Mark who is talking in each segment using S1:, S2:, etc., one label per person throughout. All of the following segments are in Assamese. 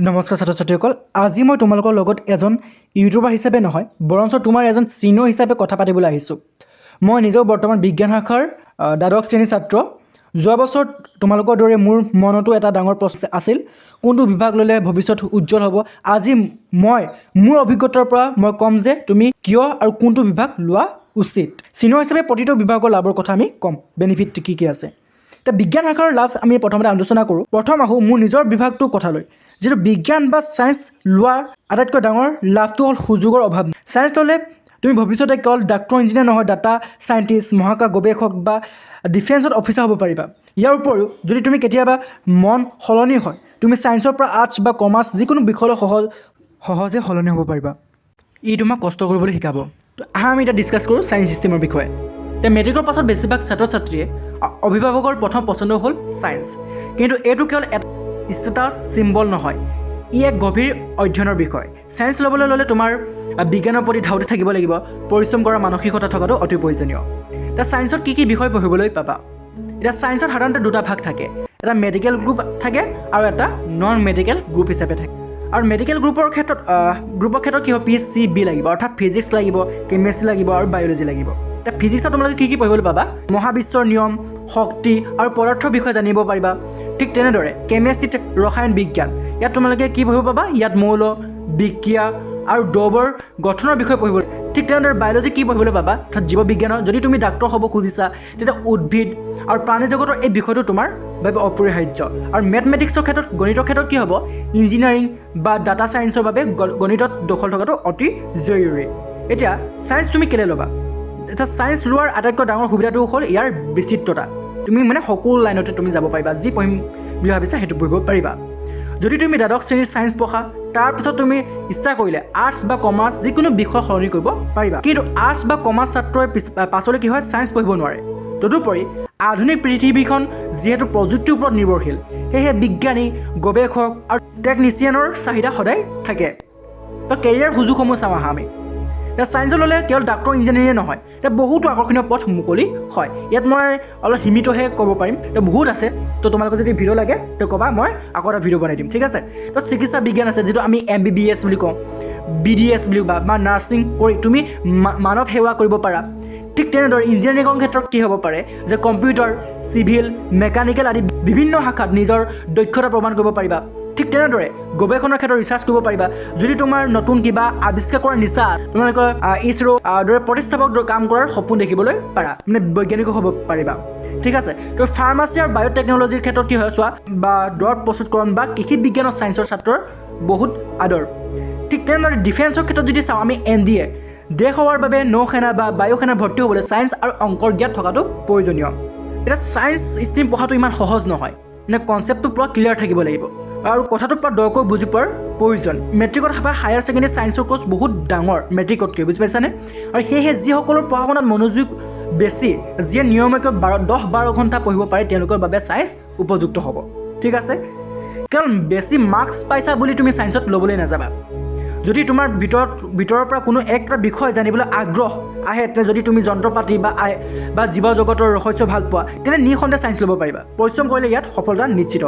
S1: নমস্কাৰ ছাত্ৰ ছাত্ৰীসকল, আজি মই তোমালোকৰ লগত এজন ইউটিউবাৰ হিচাপে নহয় বৰঞ্চ তোমাৰ এজন চিনিয়ৰ হিচাপে কথা পাতিবলৈ আহিছোঁ। মই নিজেও বৰ্তমান বিজ্ঞান শাখাৰ দ্বাদশ শ্ৰেণীৰ ছাত্ৰ। যোৱা বছৰ তোমালোকৰ দৰে মোৰ মনতো এটা ডাঙৰ প্ৰশ্ন আছিল, কোনটো বিভাগ ল'লে ভৱিষ্যত উজ্জ্বল হ'ব। আজি মই মোৰ অভিজ্ঞতাৰ পৰা মই ক'ম যে তুমি কিয় আৰু কোনটো বিভাগ লোৱা উচিত। চিনিয়ৰ হিচাপে প্ৰতিটো বিভাগৰ লাভৰ কথা আমি ক'ম, বেনিফিট কি কি আছে। এতিয়া বিজ্ঞান শাখাৰ লাভ আমি প্ৰথমতে আলোচনা কৰোঁ। প্ৰথম আহোঁ মোৰ নিজৰ বিভাগটোৰ কথালৈ। যিটো বিজ্ঞান বা ছায়েন্স লোৱাৰ আটাইতকৈ ডাঙৰ লাভটো হ'ল সুযোগৰ অভাৱ। ছায়েন্স ল'লে তুমি ভৱিষ্যতে কেৱল ডাক্তৰ ইঞ্জিনিয়াৰ নহয়, ডাটা চাইণ্টিষ্ট, মহাকাশ গৱেষক বা ডিফেন্সত অফিচাৰ হ'ব পাৰিবা। ইয়াৰ উপৰিও যদি তুমি কেতিয়াবা মন সলনি হয়, তুমি ছায়েন্সৰ পৰা আৰ্টছ বা কমাৰ্চ যিকোনো বিষয়লৈ সহজে সলনি হ'ব পাৰিবা। ই তোমাক কষ্ট কৰিবলৈ শিকাব। তো আমি এতিয়া ডিছকাছ কৰোঁ ছায়েন্স ষ্টিমৰ বিষয়ে। এতিয়া মেট্ৰিকৰ পাছত বেছিভাগ ছাত্ৰ ছাত্ৰীয়ে অভিভাৱকৰ প্ৰথম পচন্দ হ'ল ছায়েন্স, কিন্তু এইটো কেৱল এটা ষ্টেটাছ চিম্বল নহয়, ই এক গভীৰ অধ্যয়নৰ বিষয়। ছায়েন্স ল'বলৈ ল'লে তোমাৰ বিজ্ঞানৰ প্ৰতি ধাউতি থাকিব লাগিব, পৰিশ্ৰম কৰাৰ মানসিকতা থকাটো অতি প্ৰয়োজনীয়। এতিয়া ছায়েন্সত কি কি বিষয় পঢ়িবলৈ পাবা। এতিয়া ছায়েন্সত সাধাৰণতে দুটা ভাগ থাকে, এটা মেডিকেল গ্ৰুপ থাকে আৰু এটা নন মেডিকেল গ্ৰুপ হিচাপে থাকে। আৰু মেডিকেল গ্ৰুপৰ ক্ষেত্ৰত কি হ'ব, PCB লাগিব, অৰ্থাৎ ফিজিক্স লাগিব, কেমেষ্ট্ৰি লাগিব আৰু বায়'লজি লাগিব। এতিয়া ফিজিক্সত তোমালোকে কি কি পঢ়িবলৈ পাবা, মহাবিশ্বৰ নিয়ম, শক্তি আৰু পদাৰ্থৰ বিষয়ে জানিব পাৰিবা। ঠিক তেনেদৰে কেমেষ্ট্ৰিত ৰসায়ন বিজ্ঞান, ইয়াত তোমালোকে কি পঢ়িব পাবা, ইয়াত মৌল, বিক্ৰিয়া আৰু দ্ৰৱৰ গঠনৰ বিষয়ে পঢ়িব। ঠিক তেনেদৰে বায়'লজি কি পঢ়িবলৈ পাবা, অৰ্থাৎ জীৱ বিজ্ঞানৰ যদি তুমি ডাক্তৰ হ'ব খুজিছা তেতিয়া উদ্ভিদ আৰু প্ৰাণী জগতৰ এই বিষয়টো তোমাৰ বাবে অপৰিহাৰ্য। আৰু মেথমেটিক্সৰ ক্ষেত্ৰত গণিতৰ ক্ষেত্ৰত কি হ'ব, ইঞ্জিনিয়াৰিং বা ডাটা ছায়েন্সৰ বাবে গণিতত দখল থকাটো অতি জৰুৰী। এতিয়া ছায়েন্স তুমি কেলৈ ল'বা। এতিয়া ছায়েন্স লোৱাৰ আটাইতকৈ ডাঙৰ সুবিধাটো হ'ল ইয়াৰ বিচিত্ৰতা। তুমি সকলো লাইনতে তুমি যাব পাৰিবা, যি পঢ়িম বুলি ভাবিছা সেইটো পঢ়িব পাৰিবা। যদি তুমি দ্বাদশ শ্ৰেণীৰ ছায়েন্স পঢ়া, তাৰপিছত তুমি ইচ্ছা কৰিলে আৰ্টছ বা কমাৰ্চ যিকোনো বিষয় সলনি কৰিব পাৰিবা। কিন্তু আৰ্টছ বা কমাৰ্চ ছাত্ৰই পাছলৈ কি হয়, ছায়েন্স পঢ়িব নোৱাৰে। তদুপৰি আধুনিক পৃথিৱীখন যিহেতু প্ৰযুক্তিৰ ওপৰত নিৰ্ভৰশীল, সেয়েহে বিজ্ঞানী, গৱেষক আৰু টেকনিচিয়ানৰ চাহিদা সদায় থাকে। তো কেৰিয়াৰ সুযোগসমূহ চাওঁ আহা আমি। এতিয়া ছায়েন্সত ল'লে কেৱল ডাক্তৰ ইঞ্জিনিয়াৰে নহয়, এতিয়া বহুতো আকৰ্ষণীয় পথ মুকলি হয়। ইয়াত মই অলপ সীমিতহে ক'ব পাৰিম, এতিয়া বহুত আছে। তো তোমালোকে যদি ভিডিঅ' লাগে তো ক'বা, মই আকৌ এটা ভিডিঅ' বনাই দিম, ঠিক আছে। তো চিকিৎসা বিজ্ঞান আছে, যিটো আমি MBBS বুলি কওঁ, BDS বুলি বা নাৰ্ছিং কৰি তুমি মানৱ সেৱা কৰিব পাৰা। ঠিক তেনেদৰে ইঞ্জিনিয়াৰিঙৰ ক্ষেত্ৰত কি হ'ব পাৰে যে কম্পিউটাৰ, চিভিল, মেকানিকেল আদি বিভিন্ন শাখাত নিজৰ দক্ষতা প্ৰমাণ কৰিব পাৰিবা। ঠিক তেনেদৰে গৱেষণাৰ ক্ষেত্ৰত ৰিচাৰ্চ কৰিব পাৰিবা। যদি তোমাৰ নতুন কিবা আৱিষ্কাৰ কৰাৰ নিচা, তোমালোকৰ ইছৰ' দৰে প্ৰতিষ্ঠাপক কাম কৰাৰ সপোন দেখিবলৈ পাৰা, বৈজ্ঞানিকো হ'ব পাৰিবা, ঠিক আছে। তো ফাৰ্মাচী আৰু বায়'টেকনলজিৰ ক্ষেত্ৰত কি হয় চোৱা, বা দৰৱ প্ৰস্তুতকৰণ বা কৃষি বিজ্ঞান আৰু ছায়েন্সৰ ছাত্ৰৰ বহুত আদৰ। ঠিক তেনেদৰে ডিফেন্সৰ ক্ষেত্ৰত যদি চাওঁ আমি NDA, দেশ সেৱাৰ বাবে নৌসেনা বা বায়ুসেনা ভৰ্তি হ'বলৈ ছায়েন্স আৰু অংকৰ জ্ঞান থকাটো প্ৰয়োজনীয়। এতিয়া ছায়েন্স ষ্ট্ৰীম পঢ়াটো ইমান সহজ নহয়, কনচেপ্টটো পুৰা ক্লিয়াৰ থাকিব লাগিব আৰু কথাটো পুৰা দৰকৈ বুজি পোৱাৰ প্ৰয়োজন। মেট্ৰিকত হায়াৰ ছেকেণ্ডেৰী ছায়েন্সৰ কোৰ্চ বহুত ডাঙৰ মেট্ৰিকতকৈ, বুজি পাইছানে। আৰু সেয়েহে যিসকলৰ পঢ়া শুনাত মনোযোগ বেছি, যিয়ে নিয়মীয়াকৈ 10-12 ঘণ্টা পঢ়িব পাৰে, তেওঁলোকৰ বাবে ছায়েন্স উপযুক্ত হ'ব, ঠিক আছে। কাৰণ বেছি মাৰ্কছ পাইছা বুলি তুমি ছায়েন্সত ল'বলৈ নাযাবা। যদি তোমাৰ ভিতৰৰ পৰা কোনো একটা বিষয় জানিবলৈ আগ্ৰহ আহে, যদি তুমি যন্ত্ৰ পাতি বা জীৱ জগতৰ ৰহস্য ভাল পোৱা, তেনে নিঃসন্দেহে ছায়েন্স ল'ব পাৰিবা। পৰিশ্ৰম কৰিলে ইয়াত সফলতা নিশ্চিত।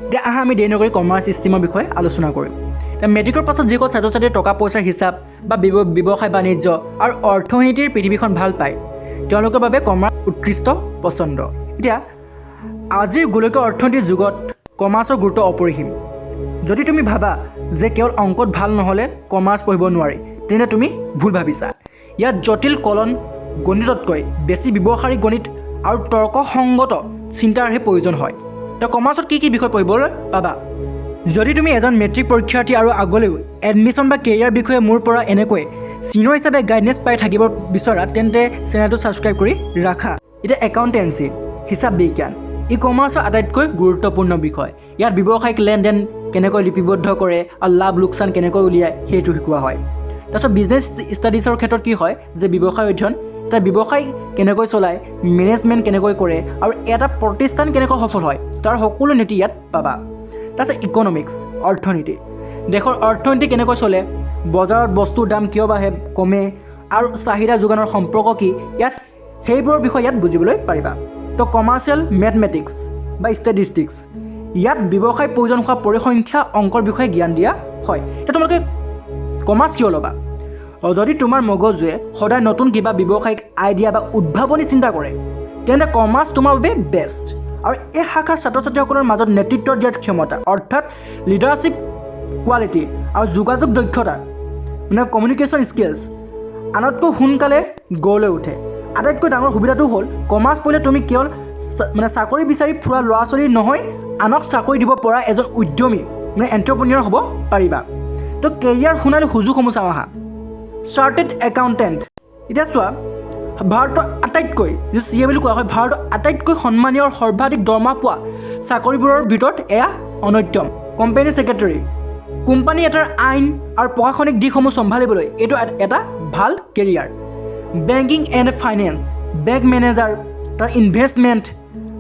S1: এতিয়া আহা আমি দেৰি নকৰি কমাৰ্চ ষ্ট্ৰীমৰ বিষয়ে আলোচনা কৰিম। এতিয়া মেট্ৰিকৰ পাছত যিসকল ছাত্ৰ ছাত্ৰীয়ে টকা পইচাৰ হিচাপ বা ব্যৱসায় বাণিজ্য আৰু অৰ্থনীতিৰ পৃথিৱীখন ভাল পায়, তেওঁলোকৰ বাবে কমাৰ্চ উৎকৃষ্ট পচন্দ। এতিয়া আজিৰ গোলকীয় অৰ্থনীতিৰ যুগত কমাৰ্চৰ গুৰুত্ব অপৰিসীম। যদি তুমি ভাবা যে কেৱল অংকত ভাল নহ'লে কমাৰ্চ পঢ়িব নোৱাৰি, তেনে তুমি ভুল ভাবিছা। ইয়াত জটিল কলন গণিততকৈ বেছি ব্যৱহাৰিক গণিত আৰু তৰ্কসংগত চিন্তাৰহে প্ৰয়োজন হয়। তো কমাৰ্চত কি কি বিষয় পঢ়িবলৈ পাবা। যদি তুমি এজন মেট্ৰিক পৰীক্ষাৰ্থী আৰু আগলৈও এডমিশ্যন বা কেৰিয়াৰ বিষয়ে মোৰ পৰা এনেকৈ চিনিয়ৰ হিচাপে গাইডেন্স পাই থাকিব বিচৰা, তেন্তে চেনেলটো ছাবস্ক্ৰাইব কৰি ৰাখা। এতিয়া একাউণ্টেঞ্চি, হিচাপ বিজ্ঞান, ই কমাৰ্চৰ আটাইতকৈ গুৰুত্বপূৰ্ণ বিষয়। ইয়াত ব্যৱসায়িক লেনদেন কেনেকৈ লিপিবদ্ধ কৰে আৰু লাভ লোকচান কেনেকৈ উলিয়ায় সেইটো শিকোৱা হয়। তাৰপিছত বিজনেছ ষ্টাডিজৰ ক্ষেত্ৰত কি হয় যে ব্যৱসায় অধ্যয়ন, এটা ব্যৱসায় কেনেকৈ চলায়, মেনেজমেণ্ট কেনেকৈ কৰে আৰু এটা প্ৰতিষ্ঠান কেনেকৈ সফল হয়, তাৰ সকলো নীতি ইয়াত পাবা। তাৰপিছত ইকনমিক্স, অৰ্থনীতি, দেশৰ অৰ্থনীতি কেনেকৈ চলে, বজাৰত বস্তুৰ দাম কিয় বাঢ়ে কমে আৰু চাহিদা যোগানৰ সম্পৰ্ক কি, ইয়াত সেইবোৰৰ বিষয়ে ইয়াত বুজিবলৈ পাৰিবা। তো কমাৰ্চিয়েল মেথমেটিক্স বা ষ্টেটিষ্টিক্স, ইয়াত ব্যৱসায় প্ৰয়োজন হোৱা পৰিসংখ্যা অংকৰ বিষয়ে জ্ঞান দিয়া হয়। এতিয়া তোমালোকে কমাৰ্চ কিয় ল'বা? যদি তোমাৰ মগজুৱে সদায় নতুন কিবা ব্যৱসায়িক আইডিয়া বা উদ্ভাৱনী চিন্তা কৰে তেন্তে কমাৰ্চ তোমাৰ বাবে বেষ্ট। আৰু এই শাখাৰ ছাত্ৰ ছাত্ৰীসকলৰ মাজত নেতৃত্ব দিয়াৰ ক্ষমতা অৰ্থাৎ লিডাৰশ্বিপ কোৱালিটি আৰু যোগাযোগ দক্ষতা মানে কমিউনিকেশ্যন স্কিলছ আনতকৈ সোনকালে গঢ় লৈ উঠে। আটাইতকৈ ডাঙৰ সুবিধাটো হ'ল কমাৰ্চ পঢ়িলে তুমি কেৱল মানে চাকৰি বিচাৰি ফুৰা ল'ৰা ছোৱালী নহয়, আনক চাকৰি দিব পৰা এজন উদ্যমী মানে এণ্টাৰপ্ৰেনিয়ৰ হ'ব পাৰিবা। তো কেৰিয়াৰ শুনালে সুযোগসমূহ চাওঁ আহা। চাৰ্টেড একাউণ্টেণ্ট, এতিয়া চোৱা ভাৰতৰ আটাইতকৈ যিটো CA বুলি কোৱা হয়, ভাৰতৰ আটাইতকৈ সন্মানীয় আৰু সৰ্বাধিক দৰমহা পোৱা চাকৰিবোৰৰ ভিতৰত এয়া অন্যতম। কোম্পানী ছেক্ৰেটাৰী, কোম্পানী এটাৰ আইন আৰু প্ৰশাসনিক দিশসমূহ চম্ভালিবলৈ এইটো এটা ভাল career. Banking and finance, bank manager, তাৰ ইনভেষ্টমেণ্ট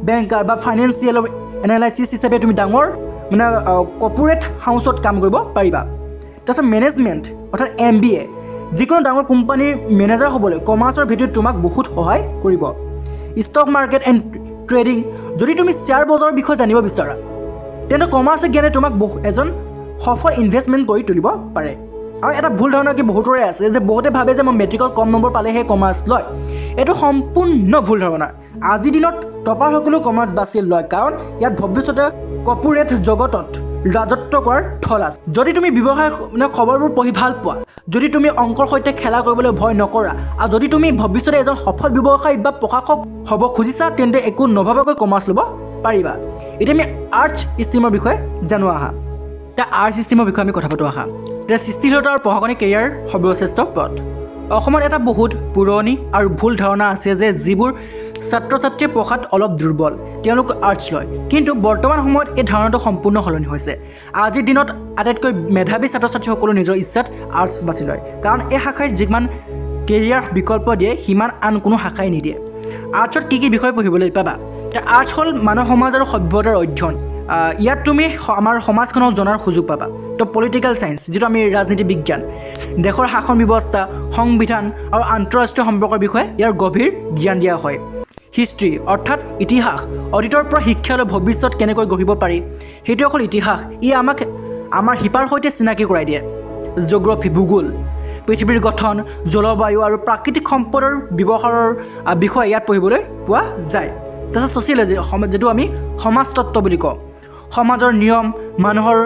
S1: বেংকাৰ বা ফাইনেন্সিয়েল এনালাইচিছ হিচাপে তুমি ডাঙৰ মানে কৰ্পৰেট হাউচত কাম কৰিব পাৰিবা। তাৰপিছত মেনেজমেণ্ট অৰ্থাৎ MBA, যিকোনো ডাঙৰ কোম্পানীৰ মেনেজাৰ হ'বলৈ কমাৰ্চৰ ভিতৰত তোমাক বহুত সহায় কৰিব। ষ্টক মাৰ্কেট এণ্ড ট্ৰেডিং, যদি তুমি শ্বেয়াৰ বজাৰৰ বিষয়ে জানিব বিচৰা তেন্তে কমাৰ্চৰ জ্ঞানে তোমাক এজন সফল ইনভেষ্টমেণ্ট কৰি তুলিব পাৰে। আৰু এটা ভুল ধাৰণা কি বহুতৰে আছে যে বহুতে ভাবে যে মই মেট্ৰিকত কম নম্বৰ পালেহে কমাৰ্চ লয়। এইটো সম্পূৰ্ণ ভুল ধাৰণা। আজিৰ দিনত টপাৰসকলেও কমাৰ্চ বাছি লয়, কাৰণ ইয়াত ভৱিষ্যতে কৰ্পৰেট জগতত ৰাজত্ব কৰাৰ থল আছে। যদি তুমি ব্যৱসায় মানে খবৰবোৰ পঢ়ি ভাল পোৱা, যদি তুমি অংকৰ সৈতে খেলা কৰিবলৈ ভয় নকৰা, আৰু যদি তুমি ভৱিষ্যতে এজন সফল ব্যৱসায়ী বা প্ৰশাসক হ'ব খুজিছা তেন্তে একো নভবাকৈ কমাৰ্চ ল'ব পাৰিবা। এতিয়া আমি আৰ্টছ ষ্ট্ৰীমৰ বিষয়ে জানো আহা। এতিয়া আৰ্টছ ষ্ট্ৰীমৰ বিষয়ে আমি কথা পাতোঁ আহা। এতিয়া সৃষ্টিশীলতা আৰু প্ৰশাসনিক কেৰিয়াৰ সৰ্বশ্ৰেষ্ঠ পথ। অসমত এটা বহুত পুৰণি আৰু ভুল ধাৰণা আছে যে যিবোৰ ছাত্ৰ ছাত্ৰীয়ে পঢ়াত অলপ দুৰ্বল তেওঁলোক আৰ্টছ লয়, কিন্তু বৰ্তমান সময়ত এই ধাৰণাটো সম্পূৰ্ণ সলনি হৈছে। আজিৰ দিনত আটাইতকৈ মেধাৱী ছাত্ৰ ছাত্ৰীসকলে নিজৰ ইচ্ছাত আৰ্টছ বাছি লয়, কাৰণ এই শাখাই যিমান কেৰিয়াৰ বিকল্প দিয়ে সিমান আন কোনো শাখাই নিদিয়ে। আৰ্টছত কি কি বিষয় পঢ়িবলৈ পাবা? এতিয়া আৰ্টছ হ'ল মানৱ সমাজ আৰু সভ্যতাৰ অধ্যয়ন। ইয়াত তুমি আমাৰ সমাজখনক জনাৰ সুযোগ পাবা। তো পলিটিকেল ছায়েন্স, যিটো আমি ৰাজনীতি বিজ্ঞান, দেশৰ শাসন ব্যৱস্থা, সংবিধান আৰু আন্তঃৰাষ্ট্ৰীয় সম্পৰ্কৰ বিষয়ে ইয়াৰ গভীৰ জ্ঞান দিয়া হয়। হিষ্ট্ৰী অৰ্থাৎ ইতিহাস, অতীতৰ পৰা শিক্ষা লৈ ভৱিষ্যত কেনেকৈ গঢ়িব পাৰি সেইটোৱে হ'ল ইতিহাস। ই আমাক আমাৰ শিপাৰ সৈতে চিনাকি কৰাই দিয়ে। জিঅ'গ্ৰাফী, ভূগোল, পৃথিৱীৰ গঠন, জলবায়ু আৰু প্ৰাকৃতিক সম্পদৰ ব্যৱহাৰৰ বিষয়ে ইয়াত পঢ়িবলৈ পোৱা যায়। তাৰপিছত ছ'চিয়লজি, যিটো আমি সমাজতত্ত্ব বুলি কওঁ, সমাজৰ নিয়ম, মানুহৰ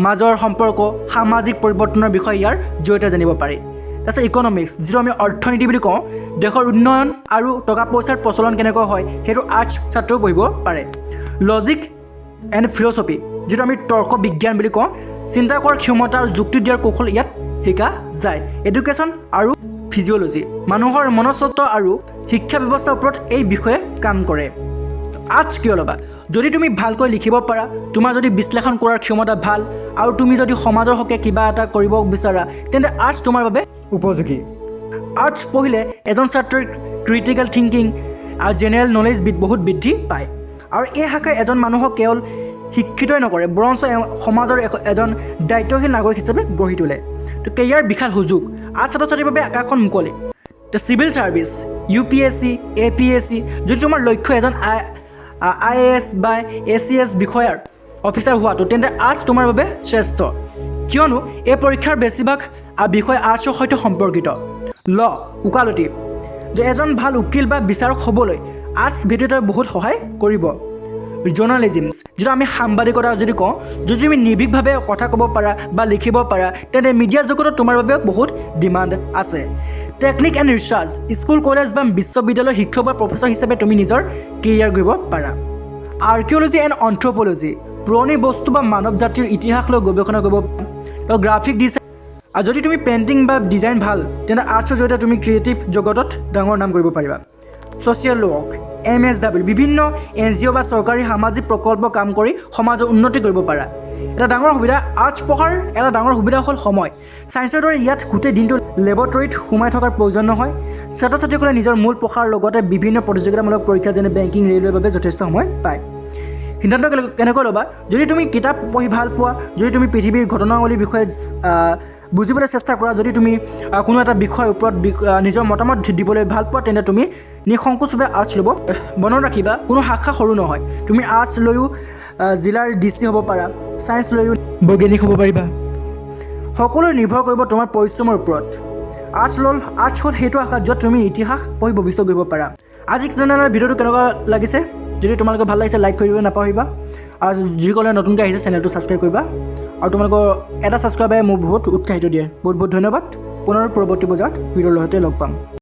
S1: মাজৰ সম্পৰ্ক, সামাজিক পৰিৱৰ্তনৰ বিষয়ে ইয়াৰ জৰিয়তে জানিব পাৰি। তাৰপিছত ইকনমিক্স, যিটো আমি অৰ্থনীতি বুলি কওঁ, দেশৰ উন্নয়ন আৰু টকা পইচাৰ প্ৰচলন কেনেকৈ হয় সেইটো আৰ্টছ ছাত্ৰও পঢ়িব পাৰে। লজিক এণ্ড ফিলচফি, যিটো আমি তৰ্ক বিজ্ঞান বুলি কওঁ, চিন্তা কৰাৰ ক্ষমতা আৰু যুক্তি দিয়াৰ কৌশল ইয়াত শিকা যায়। এডুকেশ্যন আৰু ফিজিঅ'লজি, মানুহৰ মনস্তত্ব আৰু শিক্ষা ব্যৱস্থাৰ ওপৰত এই বিষয়ে কাম কৰে। আৰ্টছ কিয় ল'বা? যদি তুমি ভালকৈ লিখিব পাৰা, তোমাৰ যদি বিশ্লেষণ কৰাৰ ক্ষমতা ভাল, আৰু তুমি যদি সমাজৰ হকে কিবা এটা কৰিব বিচাৰা তেন্তে আৰ্টছ তোমাৰ বাবে উপযোগী। আৰ্টছ পঢ়িলে এজন ছাত্ৰৰ ক্ৰিটিকেল থিংকিং আৰু জেনেৰেল নলেজ বহুত বৃদ্ধি পায়। আৰু এই শাখাই এজন মানুহক কেৱল শিক্ষিতই নকৰে, বৰঞ্চ সমাজৰ এজন দায়িত্বশীল নাগৰিক হিচাপে গঢ়ি তোলে। তো কেৰিয়াৰ বিশাল সুযোগ, আৰ্টছ ছাত্ৰ ছাত্ৰীৰ বাবে আকাশখন মুকলি। তো চিভিল ছাৰ্ভিচ, UPSC, APSC, যদি তোমাৰ লক্ষ্য এজন IAS বা ACS বিষয়াৰ অফিচাৰ হোৱাটো তেন্তে আৰ্টছ তোমাৰ বাবে শ্ৰেষ্ঠ, কিয়নো এই পৰীক্ষাৰ বেছিভাগ বিষয় আৰ্টছৰ সৈতে সম্পৰ্কিত। ল, ওকালতি, যে এজন ভাল উকিল বা বিচাৰক হ'বলৈ আৰ্টছ ভিডিঅ'টোৱে বহুত সহায় কৰিব। জাৰ্নেলিজিমছ, যিটো আমি সাংবাদিকতা যদি কওঁ, যদি তুমি নিৰ্ভীকভাৱে কথা ক'ব পাৰা বা লিখিব পাৰা তেন্তে মিডিয়া জগতত তোমাৰ বাবে বহুত ডিমাণ্ড আছে। Technique and research, school college বা বিশ্ববিদ্যালয়ৰ শিক্ষক বা প্ৰফেচৰ হিচাপে তুমি নিজৰ কেৰিয়াৰ কৰিব পাৰা। আৰ্কিঅ'লজি এণ্ড এন্থ্ৰপ'লজি, পুৰণি বস্তু বা মানৱ জাতিৰ ইতিহাস লৈ গৱেষণা কৰিব পাৰা। তো গ্ৰাফিক ডিজাইন, আৰু যদি তুমি পেইণ্টিং বা ডিজাইন ভাল তেন্তে আৰ্টছৰ জৰিয়তে তুমি ক্ৰিয়েটিভ জগতত ডাঙৰ নাম কৰিব পাৰিবা। ছ'চিয়েল ৱৰ্ক, MSW, বিভিন্ন NGO বা চৰকাৰী সামাজিক প্ৰকল্প কাম কৰি সমাজৰ উন্নতি কৰিব পাৰা। এটা ডাঙৰ সুবিধা আৰ্টছ পঢ়াৰ এটা ডাঙৰ সুবিধা হ'ল সময়। ছায়েন্সৰ দৰে ইয়াত গোটেই দিনটো লেবৰেটৰীত সোমাই থকাৰ প্ৰয়োজন নহয়। ছাত্ৰ ছাত্ৰীসকলে নিজৰ মূল পঢ়াৰ লগতে বিভিন্ন প্ৰতিযোগিতামূলক পৰীক্ষা যেনে বেংকিং, ৰেলৱেৰ বাবে যথেষ্ট সময় পায়। সিদ্ধান্ত কেনেকৈ ল'বা? যদি তুমি কিতাপ পঢ়ি ভাল পোৱা, যদি তুমি পৃথিৱীৰ ঘটনাৱলীৰ বিষয়ে বুজিবলৈ চেষ্টা কৰা। যদি তুমি কোনো এটা বিষয়ৰ ওপৰত নিজৰ মতামত দিবলৈ ভাল পোৱা তেন্তে তুমি নিসংকোচভাৱে আৰ্টছ ল'ব। মনত ৰাখিবা কোনো শাখা সৰু নহয়। তুমি আৰ্টছ লৈও জিলাৰ DC হ'ব পাৰা, ছায়েন্স লৈও বৈজ্ঞানিক হ'ব পাৰিবা। সকলো নিৰ্ভৰ কৰিব তোমাৰ পৰিশ্ৰমৰ ওপৰত। আৰ্টছ হ'ল সেইটো শাখা য'ত তুমি ইতিহাস পঢ়ি ভৱিষ্যত গঢ়িব পাৰা। আজি তেনেধৰণৰ ভিডিঅ'টো কেনেকুৱা লাগিছে? যদি তোমালোকে ভাল লাগিছে লাইক কৰিব নাপাহৰিবা, আৰু যিসকলে নতুনকৈ আহিছে চেনেলটো ছাবস্ক্ৰাইব কৰিবা। আৰু তোমালোকৰ এটা ছাবস্ক্ৰাইবে মোক বহুত উৎসাহিত দিয়ে। বহুত বহুত ধন্যবাদ। পুনৰ পৰৱৰ্তী বজাৰত ভিডিঅ'ৰ লগতে লগ পাম।